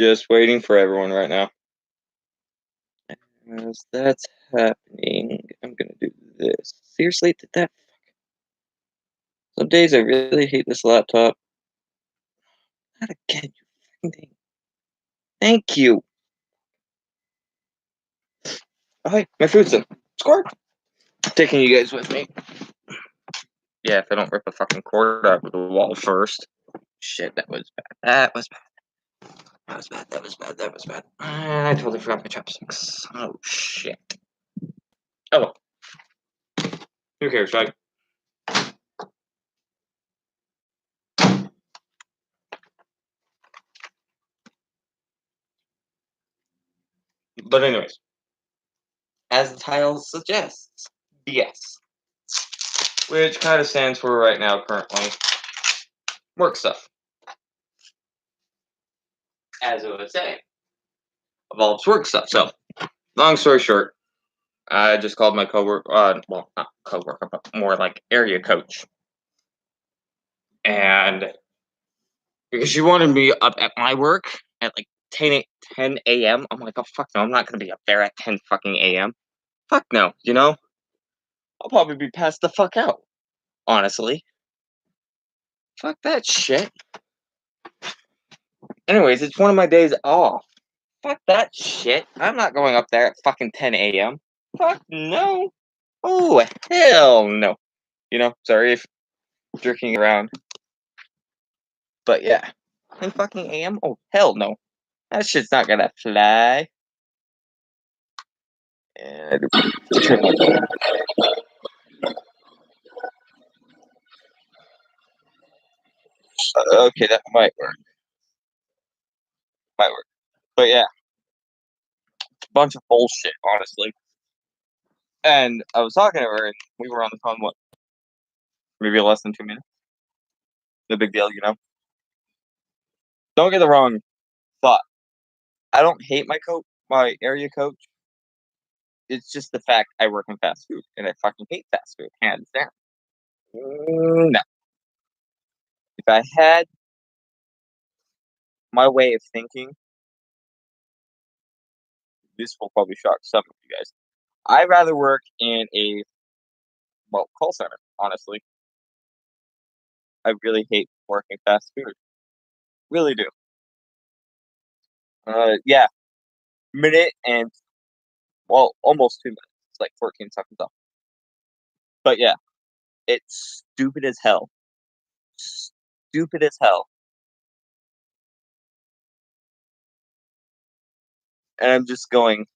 Just waiting for everyone right now. As that's happening, I'm gonna do this. Seriously, did that? Some days I really hate this laptop. Not again, you fucking thing. Thank you. Oh, hey, my food's in. Score. Taking you guys with me. Yeah, if I don't rip a fucking cord out of the wall first. Shit, that was bad. That was bad. That was bad. That was bad. That was bad. I totally forgot my chopsticks. Oh shit. Oh well. Who cares, right? But anyways, as the title suggests, BS, which kind of stands for right now currently work stuff. As I was saying, involves work stuff. So, long story short, I just called my coworker, well, not coworker, but more like area coach, and because she wanted me up at my work at like 10 a.m. I'm like, oh fuck no, I'm not gonna be up there at 10 fucking a.m. Fuck no, I'll probably be passed the fuck out. Honestly, fuck that shit. Anyways, it's one of my days off. Fuck that shit. I'm not going up there at fucking 10 a.m. Fuck no. Oh, hell no. Sorry if jerking around. But yeah. 10 fucking a.m.? Oh, hell no. That shit's not gonna fly. And turn my phone. Okay, that might work. Might work. But yeah, bunch of bullshit, honestly. And I was talking to her, and we were on the phone, what, maybe less than 2 minutes? No big deal. Don't get the wrong thought. I don't hate my area coach. It's just the fact I work in fast food, and I fucking hate fast food, hands down. No. If I had my way of thinking, this will probably shock some of you guys. I'd rather work in a, well, call center, honestly. I really hate working fast food. Really do. Yeah, minute and, well, almost 2 minutes. It's like 14 seconds off. But yeah, it's stupid as hell. Stupid as hell. And I'm just going,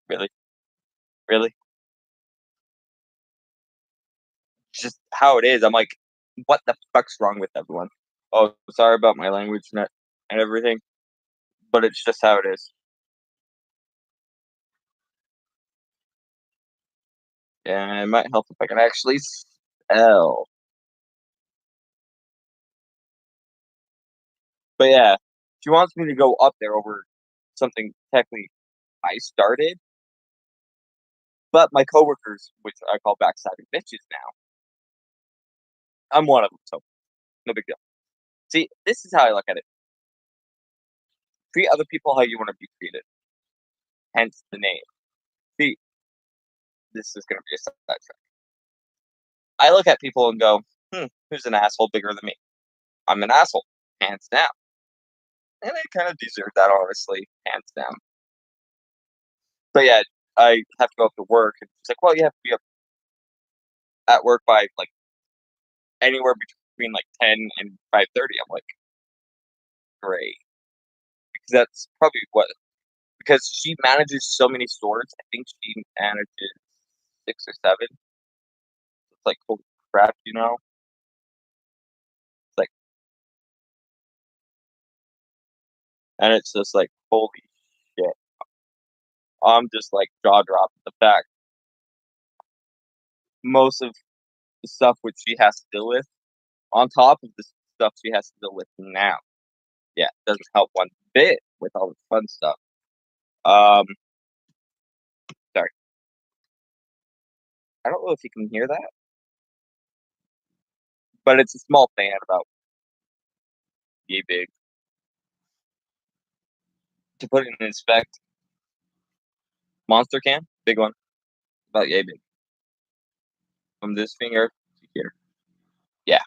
really? Really? Just how it is. I'm like, what the fuck's wrong with everyone? Oh, sorry about my language and everything, but it's just how it is. And it might help if I can actually spell. But yeah, she wants me to go up there over something technically I started, but my coworkers, which I call backstabbing bitches now, I'm one of them, so no big deal. See, this is how I look at it. Treat other people how you want to be treated. Hence the name. See, this is going to be a sidetrack. I look at people and go, who's an asshole bigger than me? I'm an asshole, hands down. And I kind of deserve that, honestly, hands down. But yeah, I have to go up to work, and she's like, well, you have to be up at work by like anywhere between like 10 and 5:30. I'm like, great, because that's probably what, because she manages so many stores. I think she manages 6 or 7. It's like, holy crap. It's like, and it's just like, holy shit. I'm just like jaw dropped at the fact most of the stuff which she has to deal with, on top of the stuff she has to deal with now. Yeah, it doesn't help one bit with all the fun stuff. Um, sorry. I don't know if you can hear that, but it's a small fan about yay big. to put it in inspect. Monster can, big one, about yay big. From this finger to here. Yeah.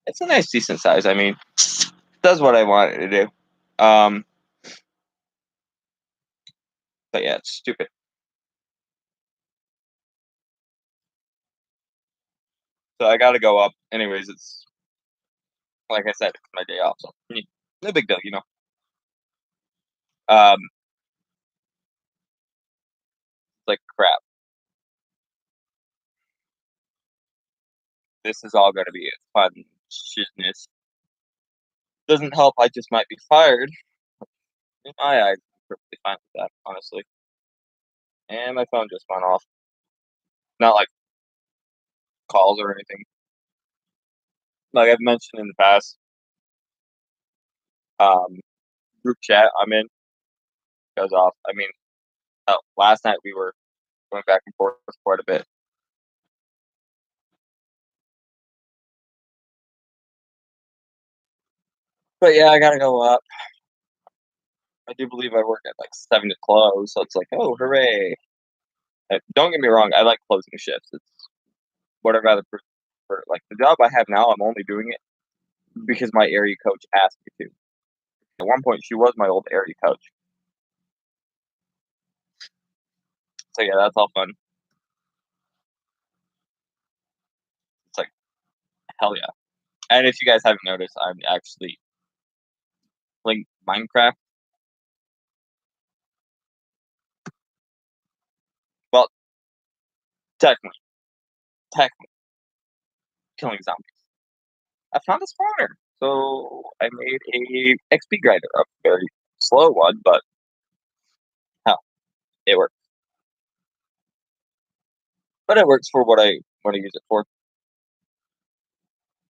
It's a nice, decent size. I mean, it does what I want it to do. But yeah, it's stupid. So I gotta go up. Anyways, it's like I said, it's my day off, so no big deal, you know. It's like crap. This is all gonna be fun shitness. Doesn't help. I just might be fired. In my eyes, I'm perfectly fine with that, honestly. And my phone just went off. Not like calls or anything. Like I've mentioned in the past, um, group chat I'm in goes off. I mean, last night we were going back and forth quite a bit. But yeah, I gotta go up. I do believe I work at like 7 to close, so it's like, oh, hooray! Don't get me wrong, I like closing shifts. It's what I'd rather prefer. Like the job I have now, I'm only doing it because my area coach asked me to. At one point, she was my old area coach. So yeah, that's all fun. It's like hell yeah. And if you guys haven't noticed, I'm actually playing Minecraft. Well, technically killing zombies. I found a spawner, so I made a XP grinder, a very slow one, but hell, it works. But it works for what I want to use it for.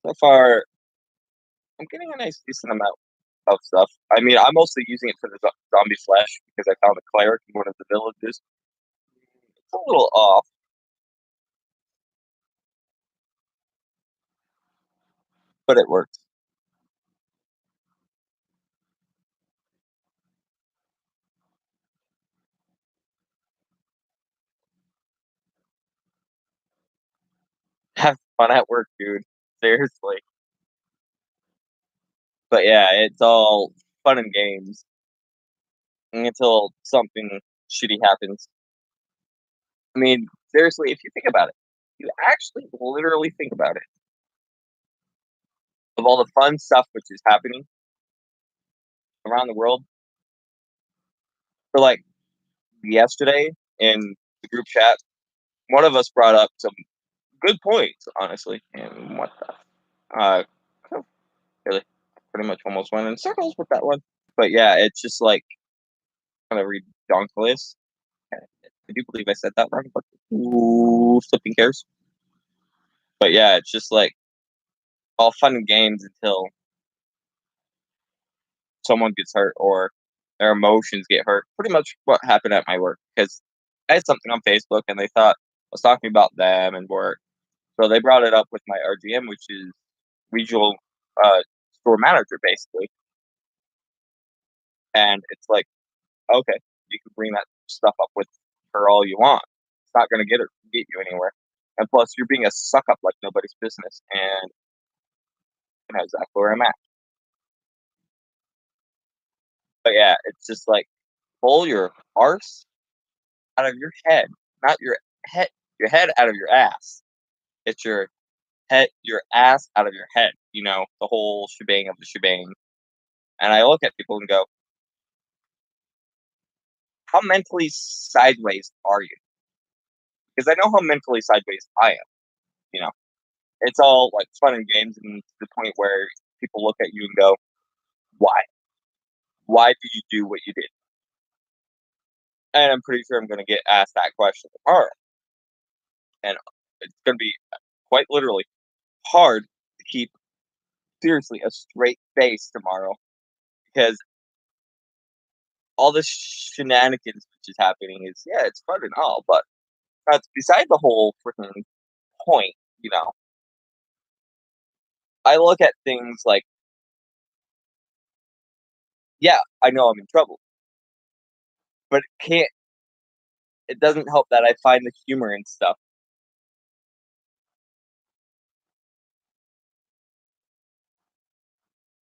So far, I'm getting a nice decent amount of stuff. I mean, I'm mostly using it for the zombie flesh because I found a cleric in one of the villages. It's a little off, but it works. Have fun at work, dude. Seriously. But yeah, it's all fun and games until something shitty happens. I mean, seriously, if you think about it, you actually literally think about it. Of all the fun stuff which is happening around the world, for like yesterday in the group chat, one of us brought up some good points, honestly. And what the really pretty much almost went in circles with that one. But yeah, it's just like kind of redonkulous. I do believe I said that wrong, but flipping cares. But yeah, it's just like all fun and games until someone gets hurt or their emotions get hurt. Pretty much what happened at my work because I had something on Facebook and they thought I was talking about them and work. So they brought it up with my RGM, which is regional uh, store manager, basically. And it's like, okay, you can bring that stuff up with her all you want. It's not going to get you anywhere. And plus, you're being a suck up like nobody's business. And that's exactly where I'm at. But yeah, it's just like pull your arse out of your head, not your head out of your ass. It's your ass out of your head. You know, the whole shebang of the shebang. And I look at people and go, how mentally sideways are you? Because I know how mentally sideways I am. You know, it's all like fun and games, and to the point where people look at you and go, "Why? Why did you do what you did?" And I'm pretty sure I'm going to get asked that question tomorrow, and it's going to be quite literally hard to keep seriously a straight face tomorrow because all this shenanigans which is happening is yeah, it's fun and all, but that's beside the whole freaking point. You know, I look at things like Yeah, I know I'm in trouble, but it doesn't help that I find the humor in stuff,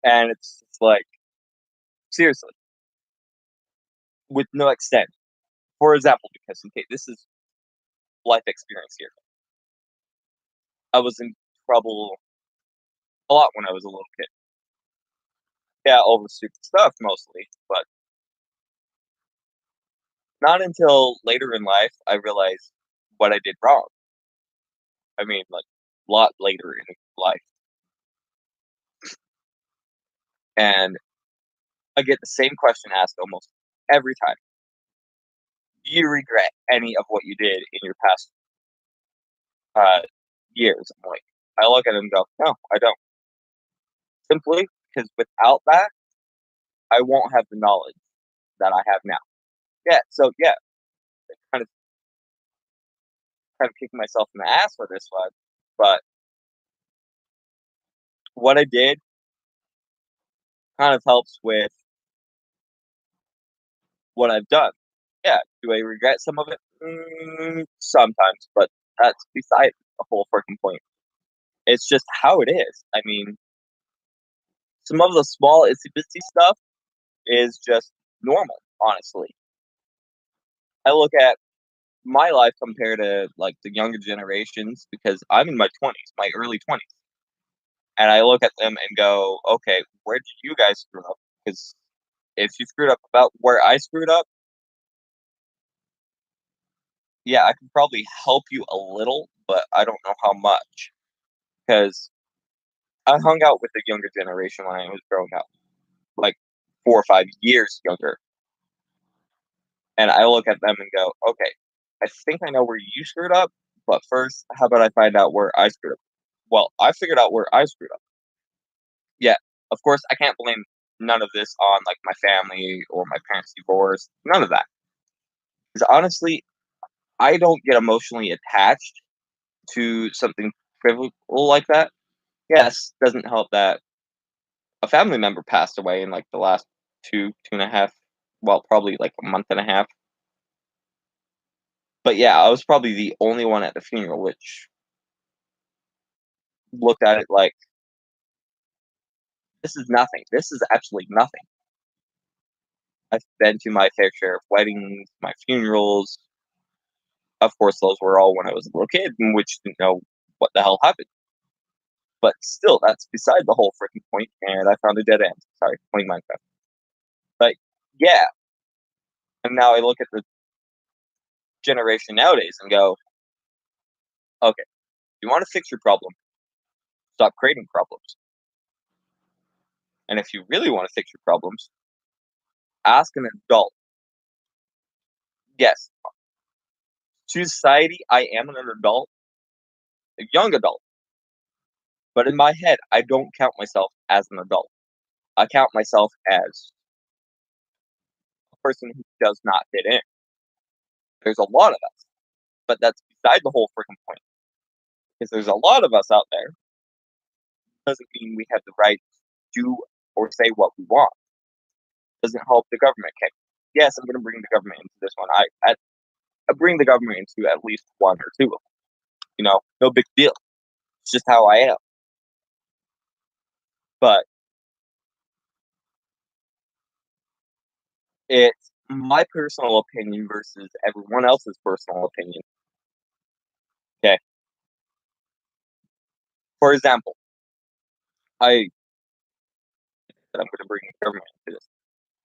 and it's just like, seriously, with no extent. For example, because okay, this is life experience here. I was in trouble a lot when I was a little kid. Yeah, over stupid stuff mostly, but not until later in life I realized what I did wrong. I mean, like, a lot later in life, and I get the same question asked almost every time. Do you regret any of what you did in your past uh, years? I'm like, I look at it and go, no, I don't. Simply because without that, I won't have the knowledge that I have now. Yeah, so yeah, kind of kind of kicking myself in the ass for this one, but what I did kind of helps with what I've done. Yeah, do I regret some of it? Sometimes, but that's beside the whole freaking point. It's just how it is. I mean, some of the small itsy bitsy stuff is just normal, honestly. I look at my life compared to like the younger generations because I'm in my 20s, my early 20s, and I look at them and go, okay, where did you guys screw up? Because if you screwed up about where I screwed up, yeah, I can probably help you a little, but I don't know how much. Because I hung out with the younger generation when I was growing up, like 4 or 5 years younger, and I look at them and go, okay, I think I know where you screwed up, but first, how about I find out where I screwed up? Well, I figured out where I screwed up. Yeah, of course, I can't blame none of this on like my family or my parents' divorce. None of that. Because honestly, I don't get emotionally attached to something trivial like that. Yes, doesn't help that a family member passed away in like the last 2.5, well, probably like a month and a half. But yeah, I was probably the only one at the funeral, which looked at it like this is nothing. This is actually nothing. I've been to my fair share of weddings, my funerals. Of course, those were all when I was a little kid, in which didn't know what the hell happened. But still, that's beside the whole freaking point, and I found a dead end. Sorry, playing Minecraft. But yeah, and now I look at the generation nowadays and go, okay, you want to fix your problem, stop creating problems. And if you really want to fix your problems, ask an adult. Yes, to society, I am an adult, a young adult, but in my head, I don't count myself as an adult. I count myself as a person who does not fit in. There's a lot of us, but that's beside the whole freaking point. Because there's a lot of us out there, doesn't mean we have the right to do or say what we want. Doesn't help the government. Okay, yes, I'm going to bring the government into this one. I bring the government into at least one or two of them. No big deal. It's just how I am. But it's my personal opinion versus everyone else's personal opinion. Okay. For example, I I'm going to bring the government into this.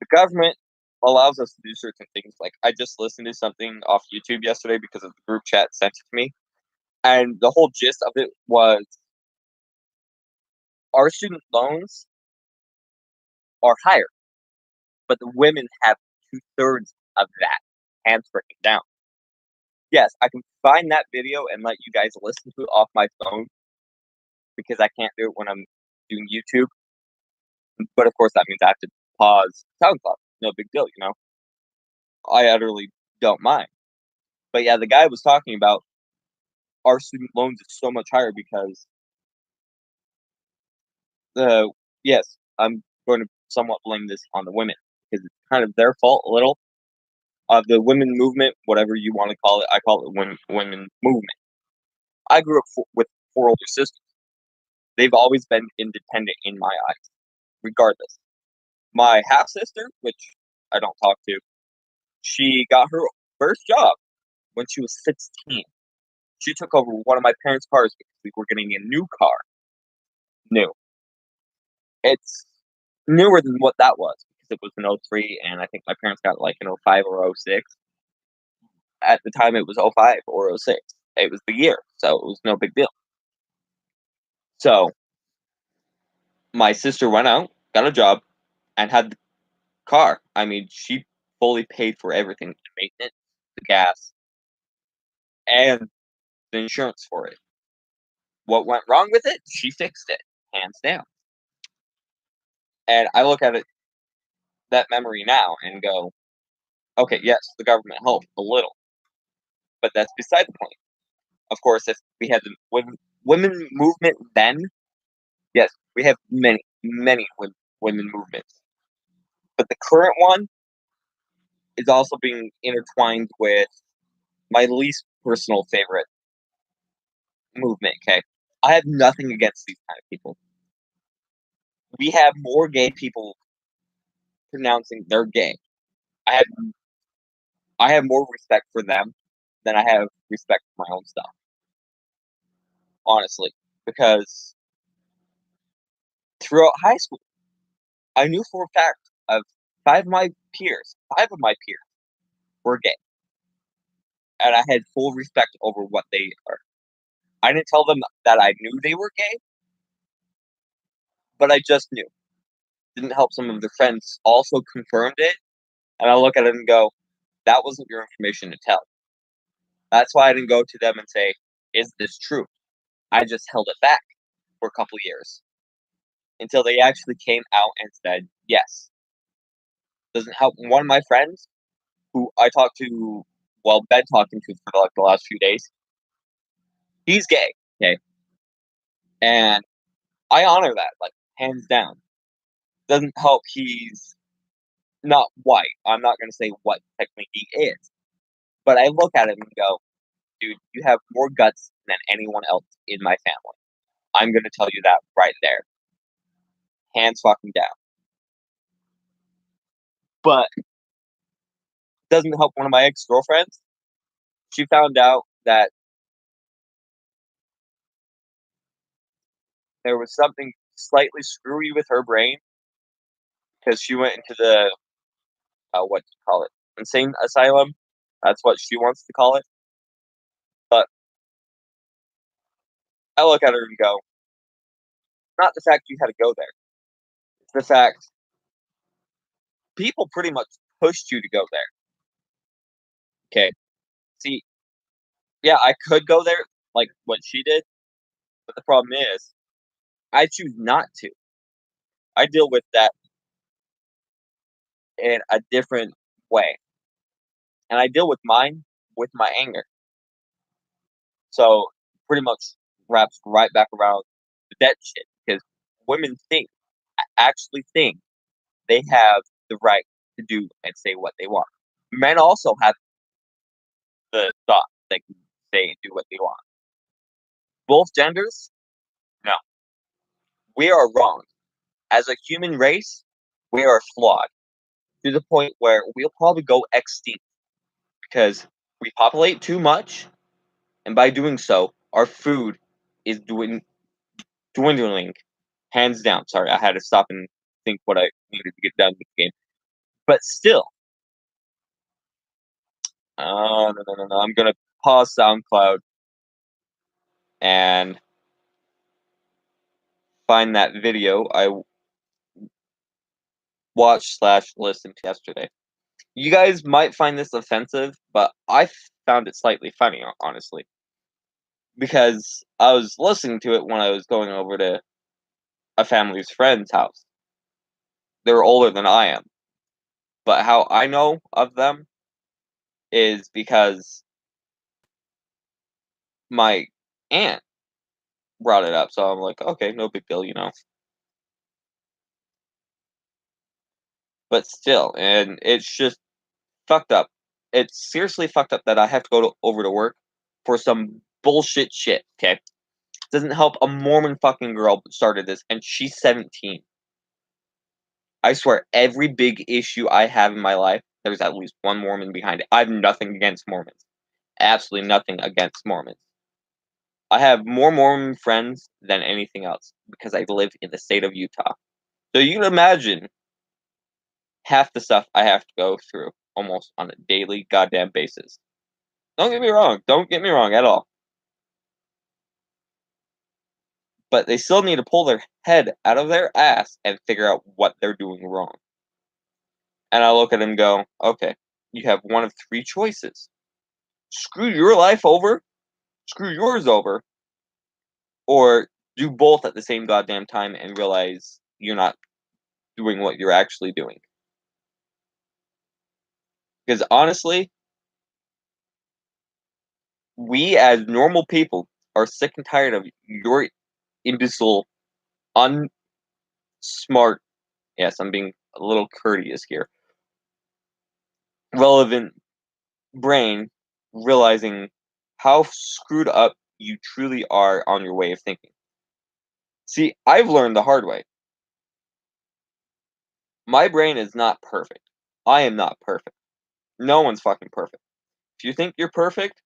The government allows us to do certain things. Like I just listened to something off YouTube yesterday because of the group chat sent it to me, and the whole gist of it was our student loans are higher, but the women have 2/3 of that, hands freaking down. Yes, I can find that video and let you guys listen to it off my phone because I can't do it when I'm doing YouTube. But of course, that means I have to pause SoundCloud. No big deal. I utterly don't mind. But yeah, the guy was talking about our student loans is so much higher because the yes, I'm going to somewhat blame this on the women because it's kind of their fault a little. The women movement, whatever you want to call it, I call it women movement. I grew up with 4 older sisters. They've always been independent in my eyes, regardless. My half sister, which I don't talk to, she got her first job when she was 16. She took over one of my parents' cars because we were getting a new car. New. It's newer than what that was because it was an '03, and I think my parents got like an '05 or '06. At the time, it was '05 or '06. It was the year, so it was no big deal. So my sister went out, got a job, and had the car. I mean, she fully paid for everything: the maintenance, the gas, and the insurance for it. What went wrong with it? She fixed it, hands down. And I look at it that memory now and go, okay, yes, the government helped a little, but that's beside the point. Of course, if we had the women movement then, yes, we have many women movements. But the current one is also being intertwined with my least personal favorite movement, okay? I have nothing against these kind of people. We have more gay people pronouncing they're gay. I have I have more respect for them than I have respect for my own stuff, honestly. Because throughout high school, I knew for a fact of five of my peers were gay, and I had full respect over what they are. I didn't tell them that I knew they were gay, but I just knew. Didn't help some of their friends also confirmed it, and I look at it and go, that wasn't your information to tell. That's why I didn't go to them and say, is this true? I just held it back for a couple years until they actually came out and said, yes. Doesn't help. One of my friends, who I talked to, well, been talking to for like the last few days, he's gay, okay? And I honor that, like, hands down. Doesn't help he's not white. I'm not gonna say what technically he is. But I look at him and go, dude, you have more guts than anyone else in my family. I'm gonna tell you that right there. Hands fucking down. But doesn't help one of my ex girlfriends. She found out that there was something slightly screwy with her brain because she went into the what do you call it? Insane asylum. That's what she wants to call it. But I look at her and go, not the fact you had to go there. It's the fact people pretty much pushed you to go there. Okay. See, yeah, I could go there like what she did, but the problem is I choose not to. I deal with that in a different way. And I deal with mine with my anger. So pretty much wraps right back around the dead shit because women actually think they have the right to do and say what they want. Men also have the thought they can say and do what they want. Both genders, no. We are wrong. As a human race, we are flawed to the point where we'll probably go extinct because we populate too much, and by doing so, our food is dwindling. Hands down. Sorry, I had to stop and think what I needed to get done with the game. But still, no. I'm gonna pause SoundCloud and find that video I watched/listened to yesterday. You guys might find this offensive, but I found it slightly funny, honestly, because I was listening to it when I was going over to a family's friend's house. They're older than I am, but how I know of them is because my aunt brought it up. So I'm like, okay, no big deal. But still, and it's just fucked up. It's seriously fucked up that I have to over to work for some bullshit shit, okay? Doesn't help a Mormon fucking girl started this, and she's 17. I swear, every big issue I have in my life, there's at least one Mormon behind it. I have nothing against Mormons. Absolutely nothing against Mormons. I have more Mormon friends than anything else because I live in the state of Utah. So you can imagine half the stuff I have to go through almost on a daily goddamn basis. Don't get me wrong. Don't get me wrong at all. But they still need to pull their head out of their ass and figure out what they're doing wrong. And I look at them and go, okay, you have one of three choices. Screw your life over, screw yours over, or do both at the same goddamn time and realize you're not doing what you're actually doing. Because honestly, we as normal people are sick and tired of your imbecile, unsmart, yes, I'm being a little courteous here, relevant brain realizing how screwed up you truly are on your way of thinking. See, I've learned the hard way. My brain is not perfect. I am not perfect. No one's fucking perfect. If you think you're perfect,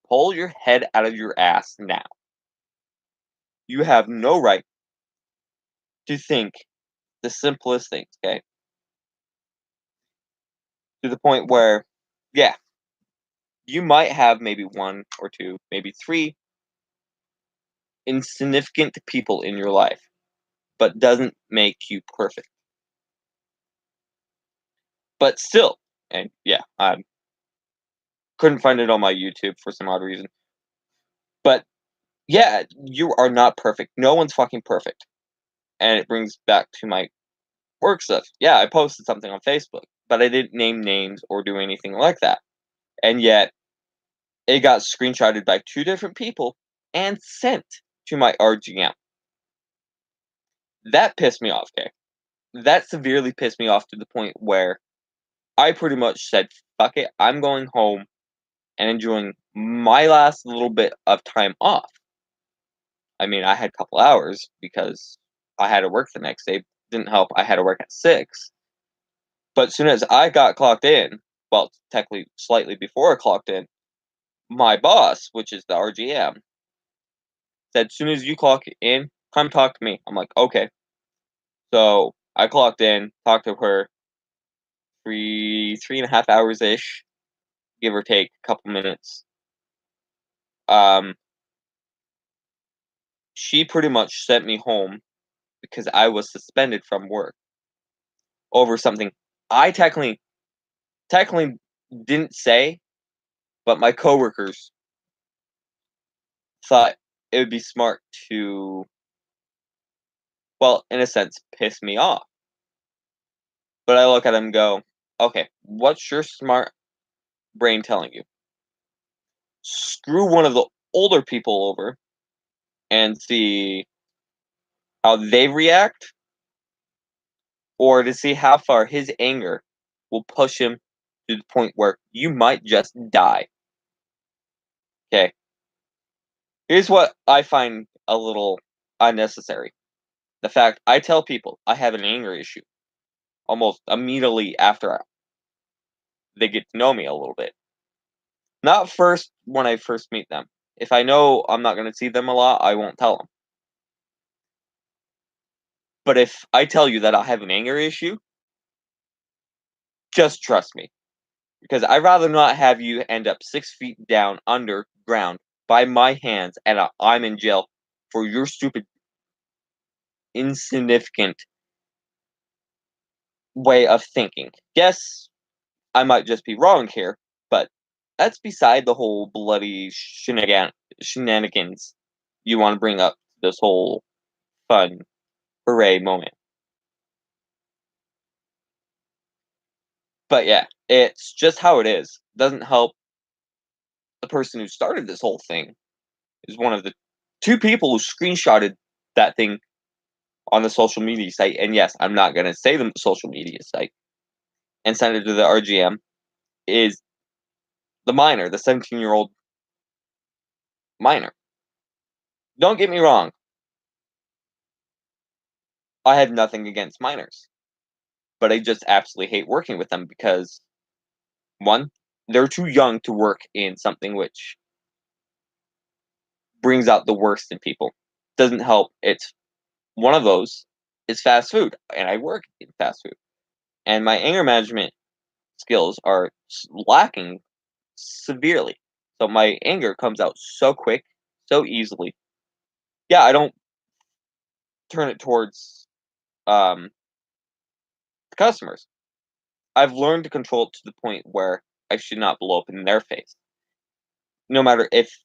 pull your head out of your ass now. You have no right to think the simplest things, okay? To the point where, yeah, you might have maybe one or two, maybe three insignificant people in your life, but doesn't make you perfect. But still, and yeah, I couldn't find it on my YouTube for some odd reason. But yeah, you are not perfect. No one's fucking perfect. And it brings back to my work stuff. Yeah, I posted something on Facebook, but I didn't name names or do anything like that. And yet, it got screenshotted by two different people and sent to my RGM. That pissed me off, okay? That severely pissed me off to the point where I pretty much said, fuck it, I'm going home and enjoying my last little bit of time off. I mean, I had a couple hours because I had to work the next day. Didn't help, I had to work at 6. But as soon as I got clocked in, well, technically slightly before I clocked in, my boss, which is the RGM, said, as soon as you clock in, come talk to me. I'm like, okay. So I clocked in, talked to her 3.5 hours ish, give or take a couple minutes. She pretty much sent me home because I was suspended from work over something I technically didn't say, but my coworkers thought it would be smart to, well, in a sense, piss me off. But I look at them and go, okay, what's your smart brain telling you? Screw one of the older people over and see how they react, or to see how far his anger will push him to the point where you might just die. Okay. Here's what I find a little unnecessary. The fact I tell people I have an anger issue almost immediately after they get to know me a little bit. Not first when I first meet them. If I know I'm not going to see them a lot, I won't tell them. But if I tell you that I have an anger issue, just trust me. Because I'd rather not have you end up 6 feet down underground by my hands and I'm in jail for your stupid, insignificant way of thinking. Yes, I might just be wrong here, but that's beside the whole bloody shenanigans you want to bring up this whole fun hooray moment. But yeah, it's just how it is. Doesn't help the person who started this whole thing is one of the two people who screenshotted that thing on the social media site, and yes, I'm not going to say the social media site, and send it to the RGM, is the minor, the 17-year-old minor. Don't get me wrong. I have nothing against minors, but I just absolutely hate working with them because, one, they're too young to work in something which brings out the worst in people. Doesn't help. It's one of those is fast food, and I work in fast food, and my anger management skills are lacking severely. So my anger comes out so quick, so easily. Yeah, I don't turn it towards the customers. I've learned to control it to the point where I should not blow up in their face. No matter if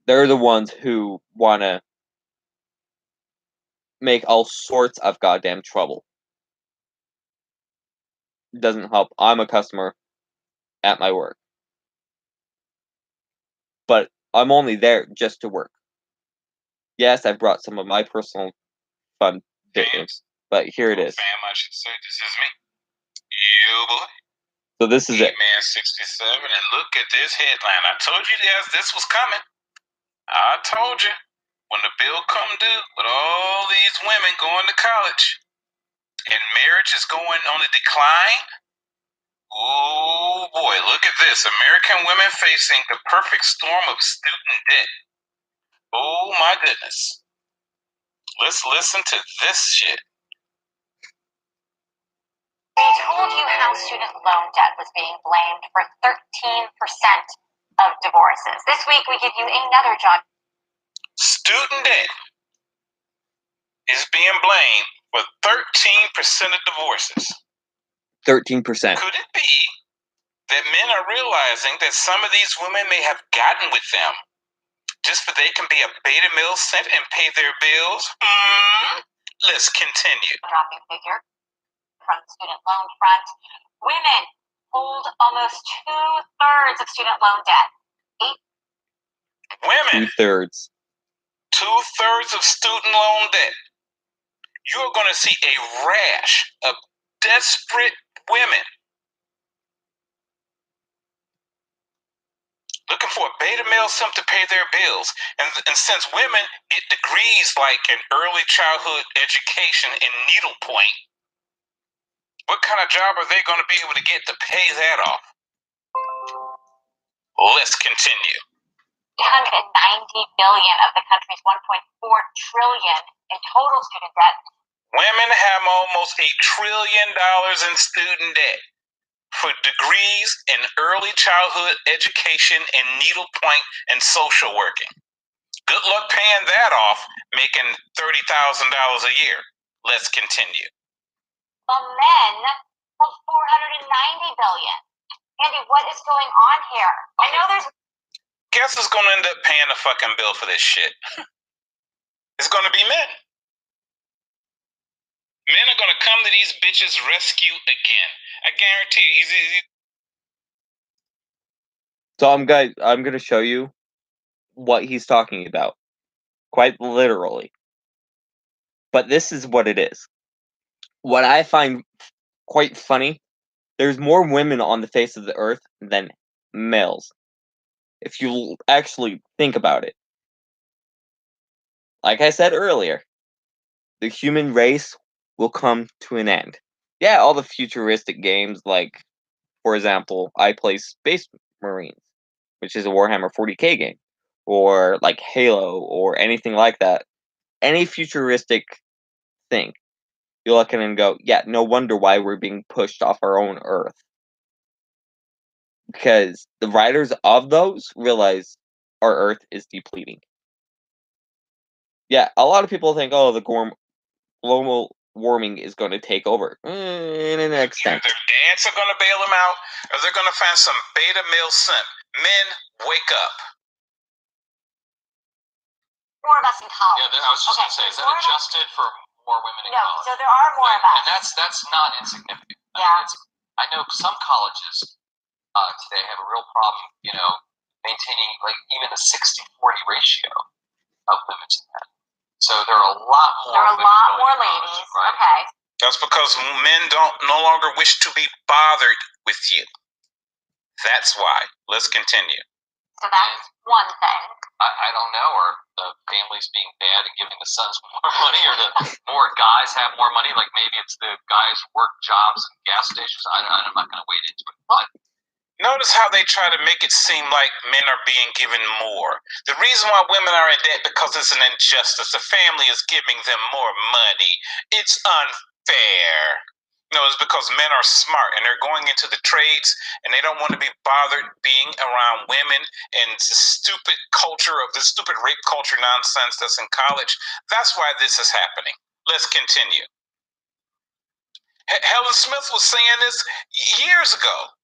they're the ones who want to make all sorts of goddamn trouble. Doesn't help. I'm a customer at my work. But I'm only there just to work. Yes, I've brought some of my personal fun victims, but here it is. Fam, I should say, this is me. You boy. So this is it. Man 67, and look at this headline. I told you guys this was coming. I told you. When the bill come due, with all these women going to college, and marriage is going on a decline. Oh boy, look at this. American women facing the perfect storm of student debt. Oh my goodness. Let's listen to this shit. We told you how student loan debt was being blamed for 13% of divorces. This week, we give you another job. Student debt is being blamed for 13% of divorces. 13%. Could it be that men are realizing that some of these women may have gotten with them just so they can be a beta male sent and pay their bills? Let's continue. Dropping figure from the student loan front. Women hold almost 2/3 of student loan debt. Women. 2/3. 2/3 of student loan debt. You're going to see a rash of desperate women looking for a beta male simp to pay their bills. And since women get degrees like in early childhood education in needlepoint, what kind of job are they going to be able to get to pay that off? Let's continue. 390 billion of the country's 1.4 trillion in total student debt. Women have almost $1 trillion in student debt for degrees in early childhood education and needlepoint and social working. Good luck paying that off, making $30,000 a year. Let's continue. The men hold 490 billion. Andy, what is going on here? I know there's. Guess who's going to end up paying the fucking bill for this shit? It's going to be men. Men are going to come to these bitches' rescue again. I guarantee you. So I'm going to show you what he's talking about, quite literally. But this is what it is. What I find quite funny, there's more women on the face of the earth than males. If you actually think about it. Like I said earlier, the human race will come to an end. Yeah, all the futuristic games, like, for example, I play Space Marines, which is a Warhammer 40k game, or like Halo, or anything like that. Any futuristic thing, you look at it and go, yeah, no wonder why we're being pushed off our own Earth. Because the writers of those realize our Earth is depleting. Yeah, a lot of people think, oh, the global warming is going to take over. In an extent. Their dads are going to bail them out, or they're going to find some beta male simp. Men, wake up. More of us in college. Yeah, I was just going to say, is that adjusted for more women in college? No, so there are more of us. And that's not insignificant. Yeah. I know some colleges today have a real problem, maintaining like even a 60-40 ratio of women to men. So there are a lot more Right. Okay. That's because men no longer wish to be bothered with you. That's why. Let's continue. So that's one thing. I don't know. Are the families being bad and giving the sons more money, or the more guys have more money? Like maybe it's the guys who work jobs and gas stations. I'm not going to wade into it. But notice how they try to make it seem like men are being given more. The reason why women are in debt because it's an injustice. The family is giving them more money. It's unfair. No, it's because men are smart and they're going into the trades and they don't want to be bothered being around women and the stupid culture of this stupid rape culture nonsense that's in college. That's why this is happening. Let's continue. Helen Smith was saying this years ago.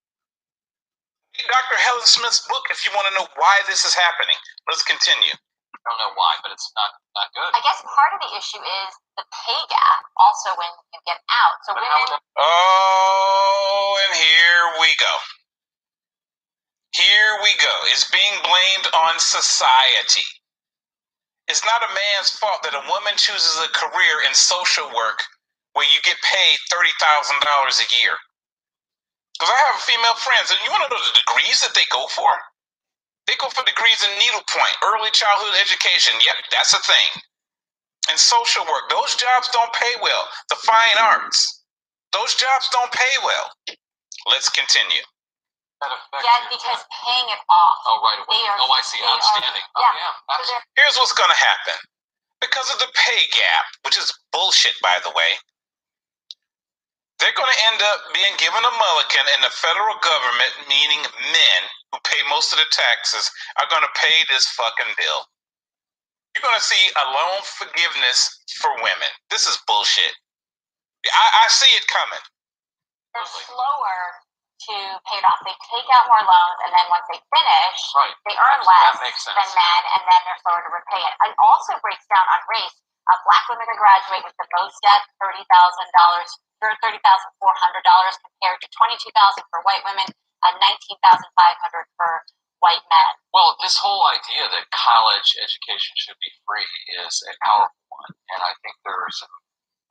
Dr. Helen Smith's book if you want to know why this is happening. Let's continue. I don't know why, but it's not good. I guess part of the issue is the pay gap also when you get out. So But women. Oh, and here we go. Here we go. It's being blamed on society. It's not a man's fault that a woman chooses a career in social work where you get paid $30,000 a year. Because I have female friends, and you want to know the degrees that they go for? They go for degrees in needlepoint, early childhood education. Yep, that's a thing. And social work, those jobs don't pay well. The fine arts, those jobs don't pay well. Let's continue. Yeah, because paying it off. Oh, right away. I see. Outstanding. Yeah. Here's what's going to happen. Because of the pay gap, which is bullshit, by the way, they're going to end up being given a mulligan, and the federal government, meaning men who pay most of the taxes, are going to pay this fucking bill. You're going to see a loan forgiveness for women. This is bullshit. I see it coming. They're slower to pay it off. They take out more loans, and then once they finish, they earn less than men, and then they're slower to repay it. It also breaks down on race. Black women who graduate with the most debt, $30,400 compared to $22,000 for white women and $19,500 for white men. Well, this whole idea that college education should be free is a powerful one, and I think there are some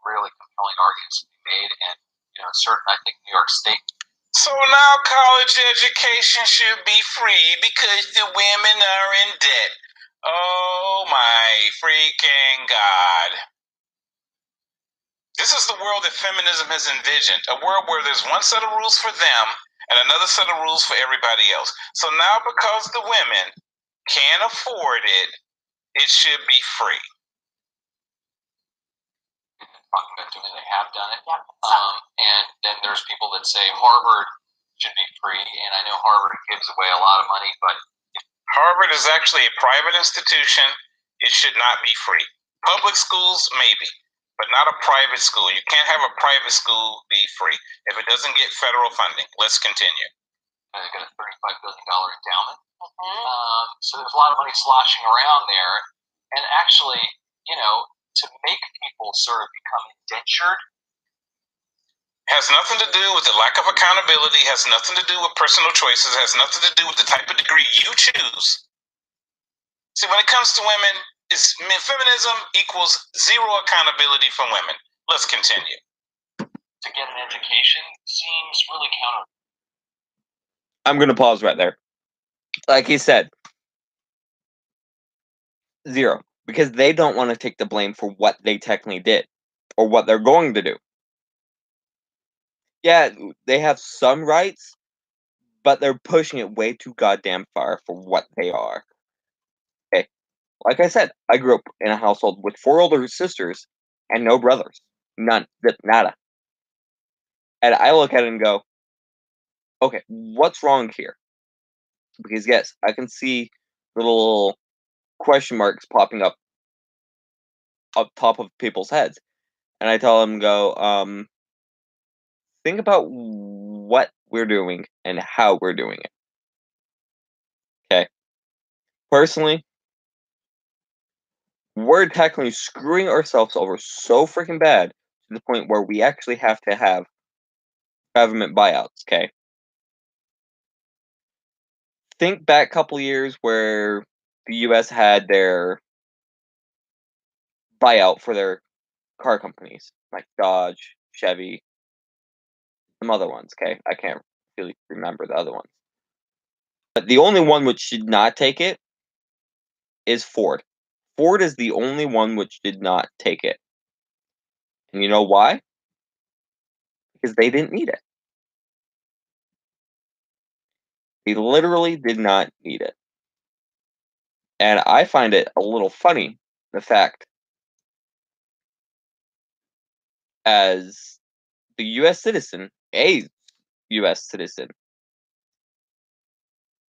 really compelling arguments to be made, and I think New York State. So now college education should be free because the women are in debt. Oh my freaking God. This is the world that feminism has envisioned, a world where there's one set of rules for them and another set of rules for everybody else. So now because the women can't afford it, it should be free. Talking about doing it, they have done it. And then there's people that say Harvard should be free, and I know Harvard gives away a lot of money, but Harvard is actually a private institution. It should not be free. Public schools, maybe, but not a private school. You can't have a private school be free if it doesn't get federal funding. Let's continue. They've got a $35 billion endowment. So there's a lot of money sloshing around there. And actually, to make people sort of become indentured has nothing to do with the lack of accountability, has nothing to do with personal choices, has nothing to do with the type of degree you choose. See, when it comes to women, feminism equals zero accountability from women. Let's continue. To get an education seems really counter. I'm going to pause right there. Like he said, zero. Because they don't want to take the blame for what they technically did. Or what they're going to do. Yeah, they have some rights, but they're pushing it way too goddamn far for what they are. Okay. Like I said, I grew up in a household with 4 older sisters and no brothers. None. Nada. And I look at it and go, okay, what's wrong here? Because yes, I can see little question marks popping up top of people's heads. And I tell them, think about what we're doing and how we're doing it. Okay. Personally, we're technically screwing ourselves over so freaking bad to the point where we actually have to have government buyouts, okay? Think back a couple years where the US had their buyout for their car companies. like Dodge, Chevy, some other ones, okay? I can't really remember the other ones. But the only one which did not take it is Ford. Ford is the only one which did not take it. And you know why? Because they didn't need it. They literally did not need it. And I find it a little funny, the fact, as the U.S. citizen, a U.S. citizen,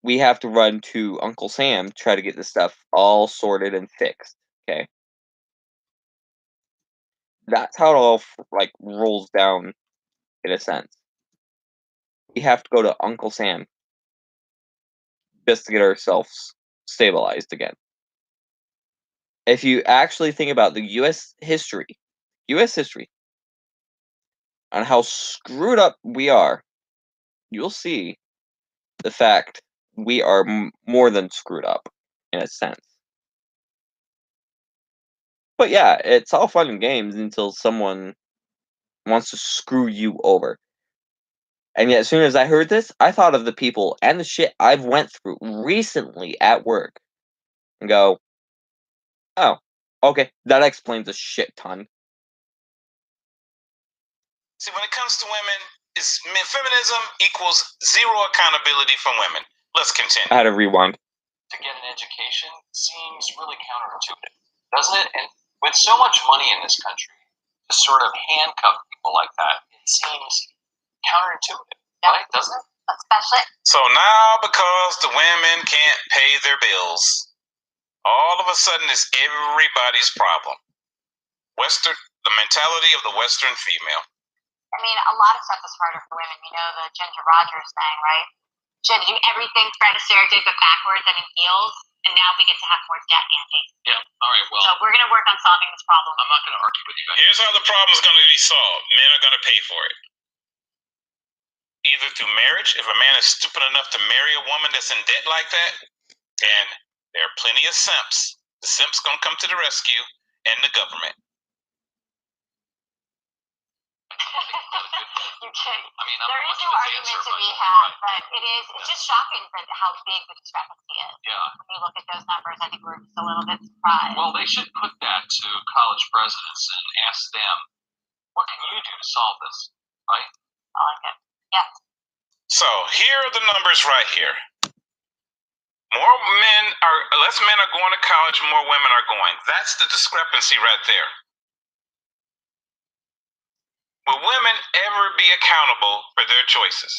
we have to run to Uncle Sam to try to get this stuff all sorted and fixed, okay? That's how it all, like, rolls down, in a sense. We have to go to Uncle Sam just to get ourselves stabilized again. If you actually think about the U.S. history, on how screwed up we are, you'll see the fact we are more than screwed up, in a sense. But yeah, it's all fun and games until someone wants to screw you over. And yet, as soon as I heard this, I thought of the people and the shit I've went through recently at work, and go, "Oh, okay, that explains a shit ton." See, when it comes to women, feminism equals zero accountability from women. Let's continue. I had to rewind. To get an education seems really counterintuitive, doesn't it? And with so much money in this country, to sort of handcuff people like that, it seems counterintuitive, right? Doesn't it? Especially. So now, because the women can't pay their bills, all of a sudden it's everybody's problem. The mentality of the Western female. I mean, a lot of stuff is harder for women. You know the Ginger Rogers thing, right? She had to do everything Fred Astaire did, but backwards and in heels, and now we get to have more debt, Andy. Yeah, all right, well. So we're going to work on solving this problem. I'm not going to argue with you guys. Here's how the problem is going to be solved. Men are going to pay for it. Either through marriage, if a man is stupid enough to marry a woman that's in debt like that, then there are plenty of simps. The simps going to come to the rescue, and the government. You can. I mean, there is no argument to be had, but it's just shocking that how big the discrepancy is. Yeah. When you look at those numbers, I think we're just a little bit surprised. Well, they should put that to college presidents and ask them, what can you do to solve this, right? I like it. Yeah. So here are the numbers right here. Less men are going to college, more women are going. That's the discrepancy right there. Will women ever be accountable for their choices?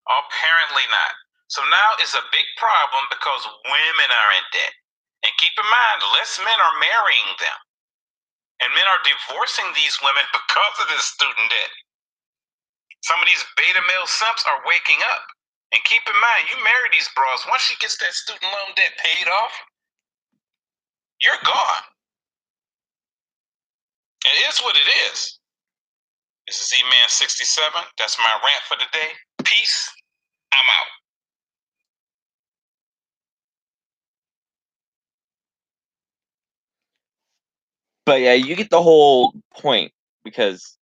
Apparently not. So now it's a big problem because women are in debt. And keep in mind, less men are marrying them. And men are divorcing these women because of this student debt. Some of these beta male simps are waking up. And keep in mind, you marry these bras, once she gets that student loan debt paid off, you're gone. It is what it is. This is E-Man 67. That's my rant for the day. Peace. I'm out. But yeah, you get the whole point, because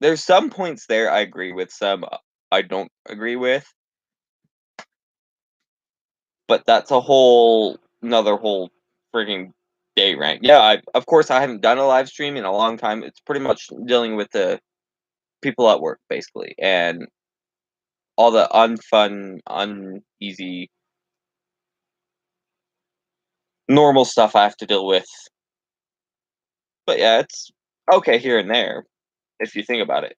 there's some points there I agree with, some I don't agree with. But that's another whole freaking day rant. Yeah, of course I haven't done a live stream in a long time. It's pretty much dealing with the people at work, basically, and all the unfun, uneasy, normal stuff I have to deal with. But yeah, it's okay here and there, if you think about it.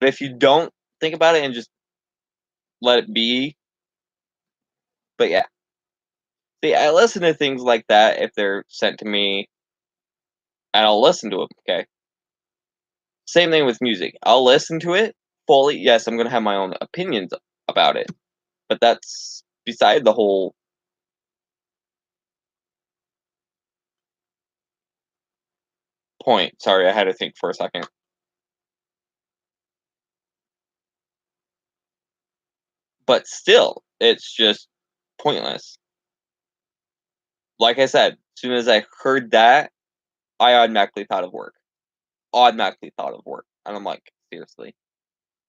But if you don't think about it and just let it be, but yeah. See, I listen to things like that if they're sent to me, and I'll listen to them, okay? Same thing with music. I'll listen to it fully. Yes, I'm going to have my own opinions about it. But that's beside the whole point. Sorry, I had to think for a second. But still, it's just pointless. Like I said, as soon as I heard that, I automatically thought of work. And I'm like, seriously.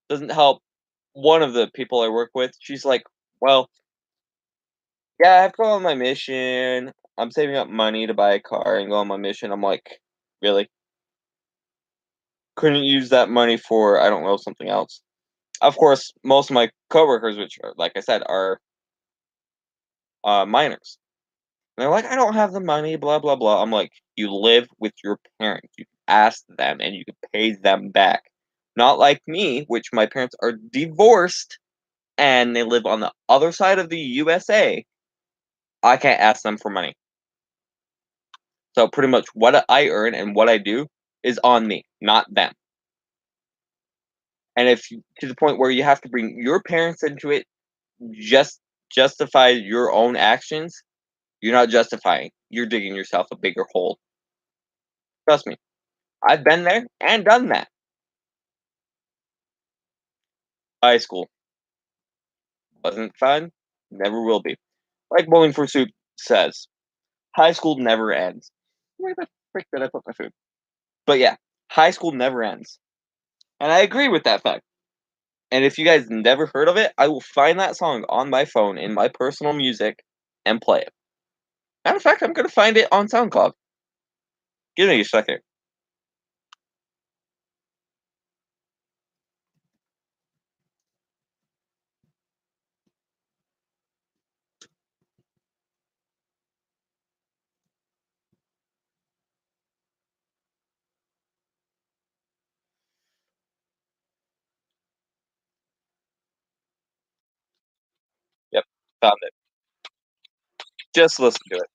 Doesn't help. One of the people I work with, she's like, well, yeah, I have to go on my mission. I'm saving up money to buy a car and go on my mission. I'm like, really? Couldn't use that money for, I don't know, something else. Of course, most of my coworkers, which, are, like I said, are minors. And they're like, I don't have the money, blah, blah, blah. I'm like, you live with your parents. You can ask them and you can pay them back. Not like me, which my parents are divorced and they live on the other side of the USA. I can't ask them for money. So pretty much what I earn and what I do is on me, not them. And if to the point where you have to bring your parents into it, just justify your own actions, you're not justifying. You're digging yourself a bigger hole. Trust me. I've been there and done that. High school wasn't fun, never will be. Like Bowling for Soup says, high school never ends. Where the frick did I put my food? But yeah, high school never ends. And I agree with that fact. And if you guys never heard of it, I will find that song on my phone in my personal music and play it. Matter of fact, I'm going to find it on SoundCloud. Give me a second. Yep, found it. Just listen to it.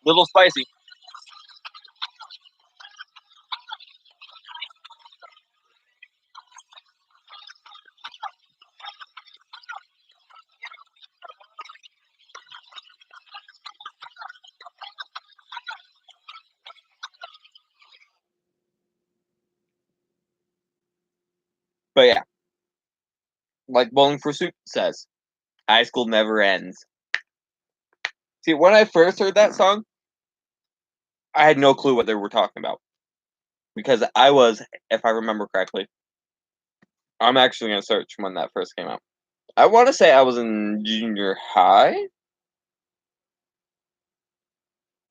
Little spicy. But yeah, like Bowling for Soup says, high school never ends. See, when I first heard that song, I had no clue what they were talking about. Because I was, if I remember correctly, I'm actually going to search when that first came out. I want to say I was in junior high.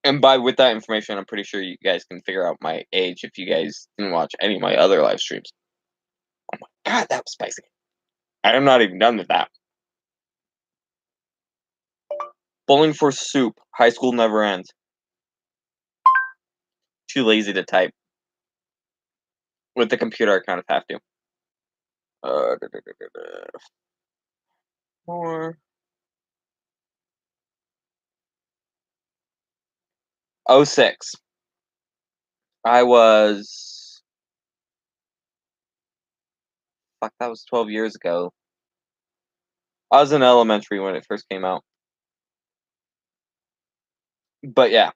And with that information, I'm pretty sure you guys can figure out my age if you guys didn't watch any of my other live streams. Oh my god, that was spicy. I'm not even done with that. Bowling for Soup, high school never ends. Too lazy to type. With the computer, I kind of have to. 4. 06. I was... Fuck, that was 12 years ago. I was in elementary when it first came out. But yeah.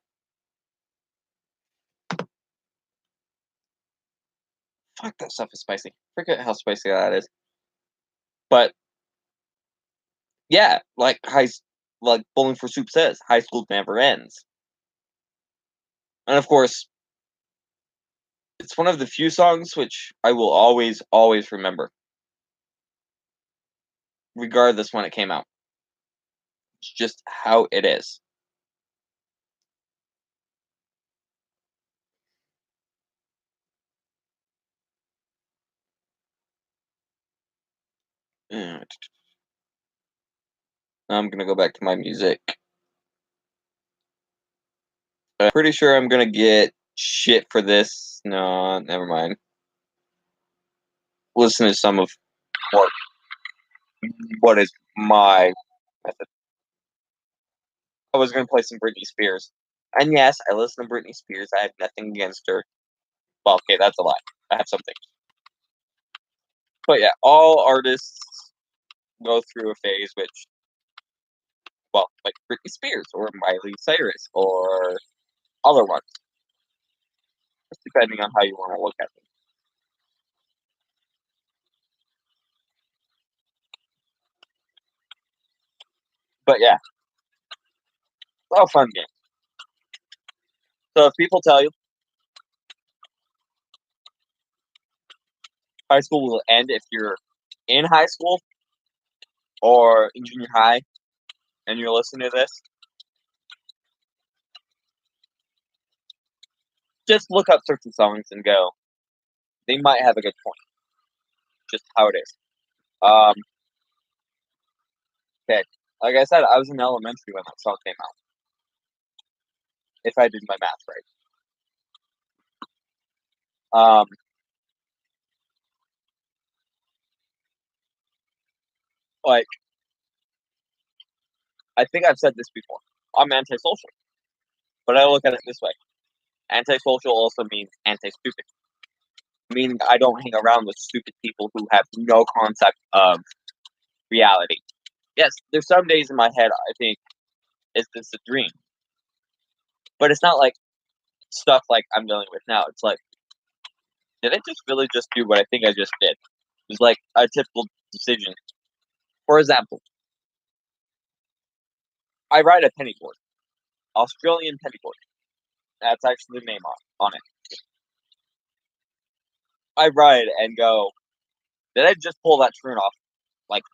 Fuck, that stuff is spicy. Forget how spicy that is. But yeah, like Bowling for Soup says, high school never ends. And of course, it's one of the few songs which I will always, always remember. Regardless when it came out. It's just how it is. I'm gonna go back to my music. I'm pretty sure I'm gonna get shit for this. No, never mind. Listen to some of what is my method. I was gonna play some Britney Spears. And yes, I listen to Britney Spears. I have nothing against her. Well, okay, that's a lie. I have something. But yeah, all artists go through a phase which, well, like Britney Spears or Miley Cyrus or other ones. Just depending on how you want to look at them. But yeah, it's all fun games. So if people tell you high school will end if you're in high school or in junior high and you're listening to this, just look up certain songs and go, they might have a good point. Just how it is. Okay. Like I said, I was in elementary when that song came out. If I did my math right. Like, I think I've said this before. I'm antisocial. But I look at it this way. Antisocial also means anti-stupid. Meaning I don't hang around with stupid people who have no concept of reality. Yes, there's some days in my head I think, is this a dream? But it's not like stuff like I'm dealing with now. It's like, did I just really just do what I think I just did? It's like a typical decision. For example, I ride a penny board. Australian penny board. That's actually the name on it. I ride and go, did I just pull that turn off? Like,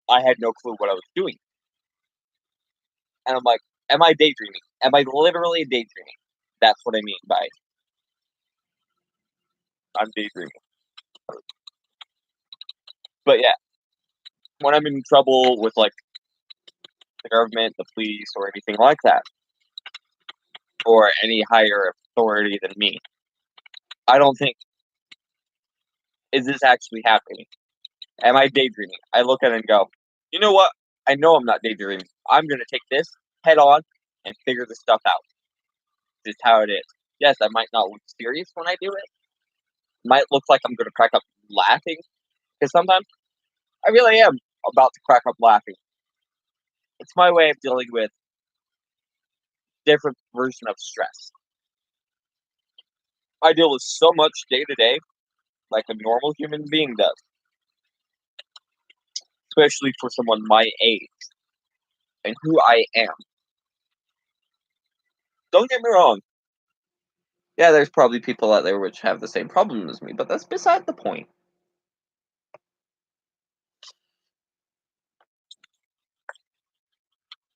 I had no clue what I was doing. And I'm like, am I daydreaming? Am I literally daydreaming? That's what I mean by I'm daydreaming. But yeah, when I'm in trouble with like the government, the police, or anything like that, or any higher authority than me, I don't think, is this actually happening? Am I daydreaming? I look at it and go, you know what? I know I'm not daydreaming. I'm going to take this head on and figure this stuff out. This is how it is. Yes, I might not look serious when I do it. Might look like I'm going to crack up laughing. Because sometimes I really am about to crack up laughing. It's my way of dealing with different version of stress. I deal with so much day to day like a normal human being does. Especially for someone my age and who I am. Don't get me wrong. Yeah, there's probably people out there which have the same problem as me, but that's beside the point.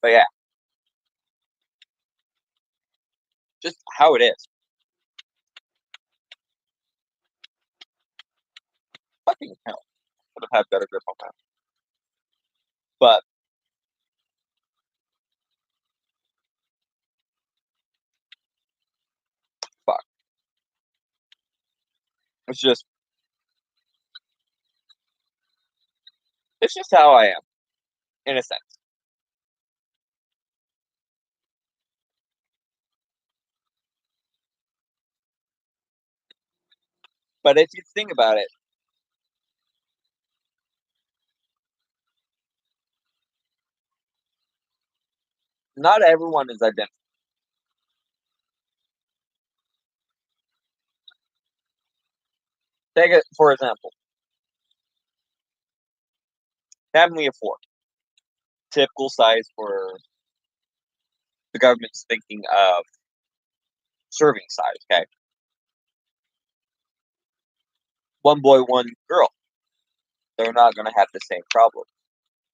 But yeah. Just how it is. Fucking hell. Could have had better grip on that. But fuck. It's just how I am, in a sense. But if you think about it, not everyone is identical. Take it for example. Family of 4. Typical size for the government's thinking of serving size, okay? 1 boy, 1 girl. They're not going to have the same problem.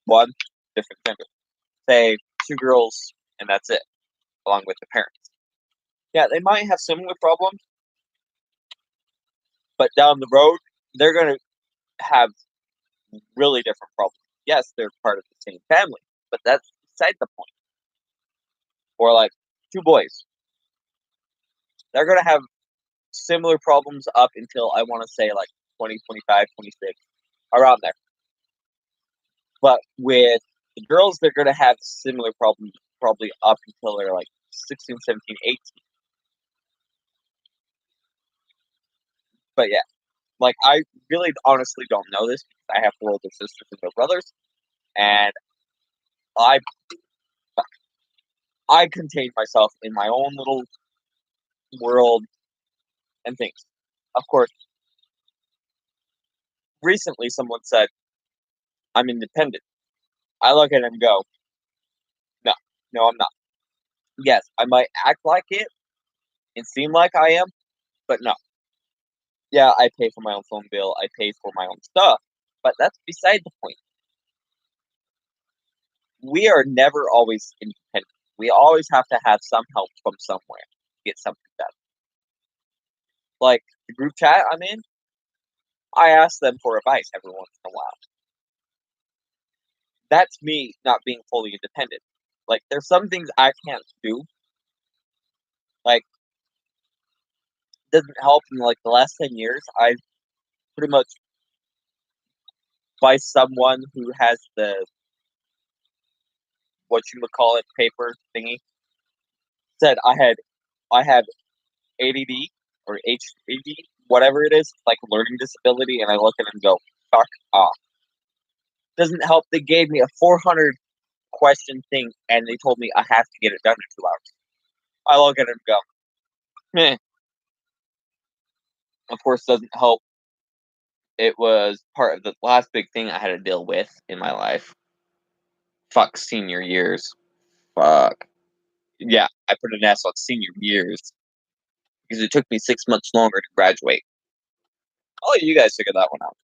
1, different gender. Say 2 girls, and that's it, along with the parents. Yeah, they might have similar problems, but down the road, they're going to have really different problems. Yes, they're part of the same family, but that's beside the point. Or like 2 boys. They're going to have similar problems up until I want to say like 20, 25, 26, around there. But with the girls, they're going to have similar problems probably up until they're like 16, 17, 18. But yeah, like I really honestly don't know this because I have 4 older sisters and no brothers, and I contain myself in my own little world and things. Of course, recently someone said I'm independent. I look at it and go, no, no, I'm not. Yes, I might act like it and seem like I am, but no. Yeah, I pay for my own phone bill, I pay for my own stuff, but that's beside the point. We are never always independent. We always have to have some help from somewhere to get something done. Like the group chat I'm in, I ask them for advice every once in a while. That's me not being fully independent. Like there's some things I can't do. Like doesn't help in like the last 10 years I've pretty much by someone who has the what you would call it paper thingy said I have ADD or HAD, whatever it is, like learning disability, and I look at it and go, fuck off. Doesn't help. They gave me a 400 question thing, and they told me I have to get it done in 2 hours. I look at it and go, meh. Of course, doesn't help. It was part of the last big thing I had to deal with in my life. Fuck senior years. Fuck. Yeah, I put an S on senior years because it took me 6 months longer to graduate. I'll let you guys figure that one out.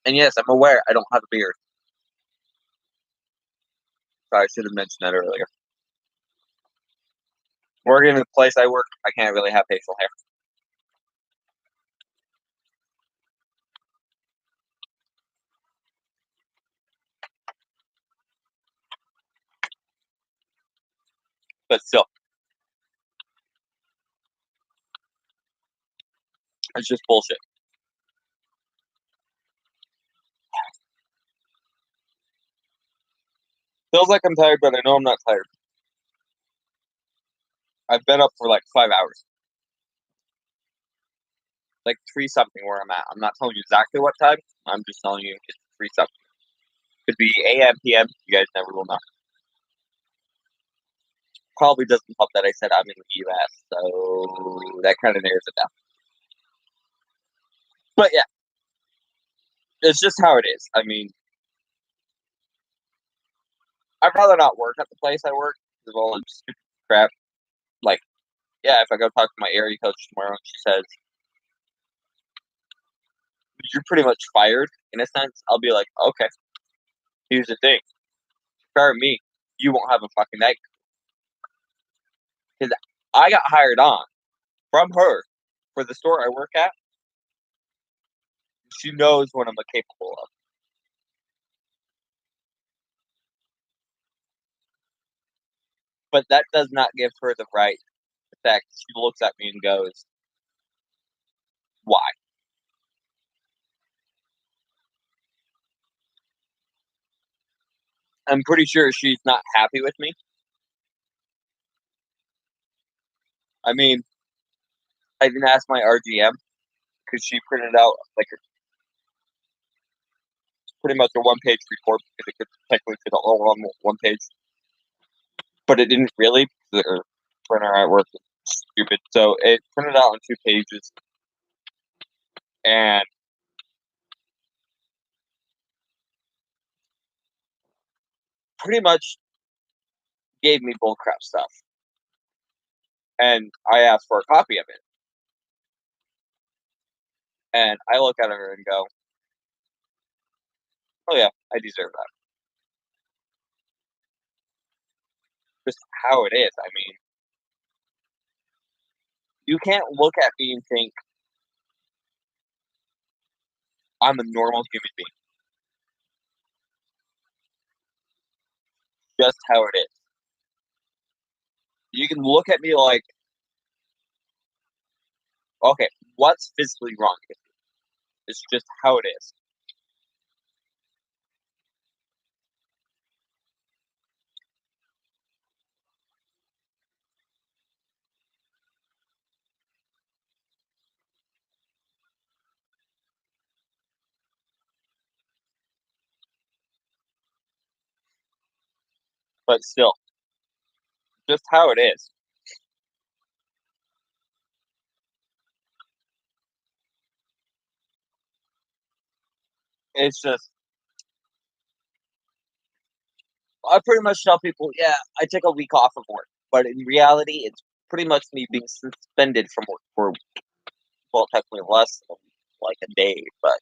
And yes, I'm aware I don't have a beard. Sorry, I should have mentioned that earlier. Working in the place I work, I can't really have facial hair. But still, it's just bullshit. Feels like I'm tired, but I know I'm not tired. I've been up for like 5 hours. Like 3 something where I'm at. I'm not telling you exactly what time. I'm just telling you it's 3 something. Could be AM, PM. You guys never will know. probably doesn't help that I said I'm in the U.S., so that kind of narrows it down. But yeah, it's just how it is. I mean, I'd rather not work at the place I work because of all the stupid crap. Like, yeah, if I go talk to my area coach tomorrow and she says, you're pretty much fired, in a sense, I'll be like, okay, here's the thing. Fire me, you won't have a fucking night. Because I got hired on from her for the store I work at. She knows what I'm capable of. But that does not give her the right effect. She looks at me and goes, why? I'm pretty sure she's not happy with me. I mean, I didn't ask my RGM because she printed out like pretty much a one-page report because it could technically fit all on one page, but it didn't really. The printer at work is stupid, so it printed out on 2 pages, and pretty much gave me bullcrap stuff. And I asked for a copy of it, and I look at her and go, "Oh yeah, I deserve that." Just how it is. I mean, you can't look at me and think I'm a normal human being. Just how it is. You can look at me like, okay, what's physically wrong with you? It's just how it is. But still, just how it is. It's just, I pretty much tell people, yeah, I took a week off of work. But in reality, it's pretty much me being suspended from work for, well, technically less than like a day. But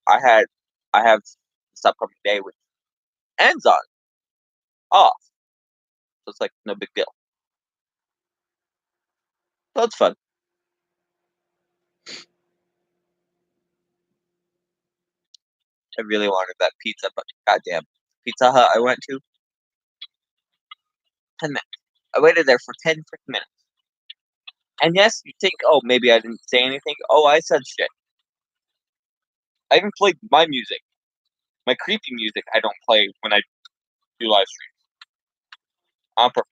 I have this upcoming day which ends on off. So it's like no big deal. So it's fun. I really wanted that pizza, but goddamn, Pizza Hut I went to, 10 minutes. I waited there for 10 freaking minutes. And yes, you think, oh, maybe I didn't say anything. Oh, I said shit. I even played my music. My creepy music I don't play when I do live streams. On purpose.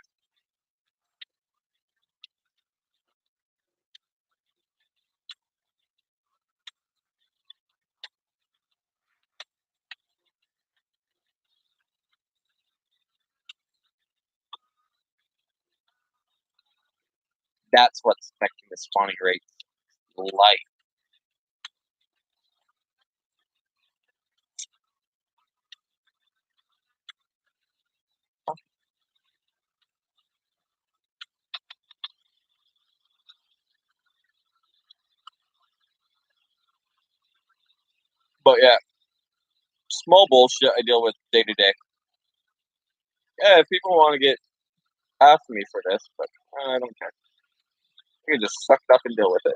That's what's affecting the spawning rate. Light. But yeah, small bullshit I deal with day to day. Yeah, if people want to get after me for this, but I don't care. You can just suck it up and deal with it.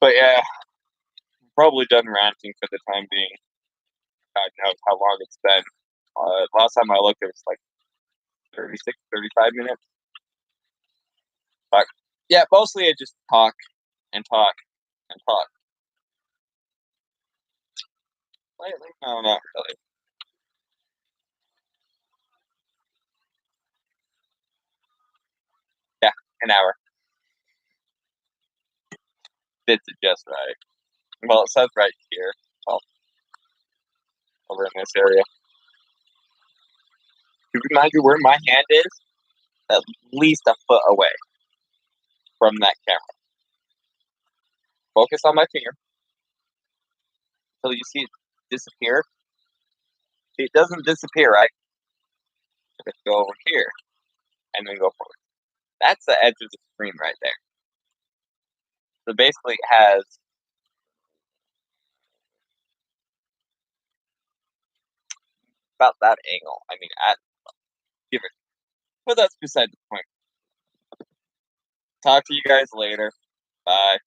But yeah, I'm probably done ranting for the time being. God knows how long it's been. Last time I looked, it was like 36, 35 minutes. But yeah, mostly I just talk and talk and talk. Lately, no, not really. An hour. Fits it just right. Well, it says right here. Well, over in this area. To remind you where my hand is, at least a foot away from that camera. Focus on my finger until you see it disappear. See, it doesn't disappear, right? Just go over here and then go forward. That's the edge of the screen right there. So basically, it has about that angle. I mean, give it. But that's beside the point. Talk to you guys later. Bye.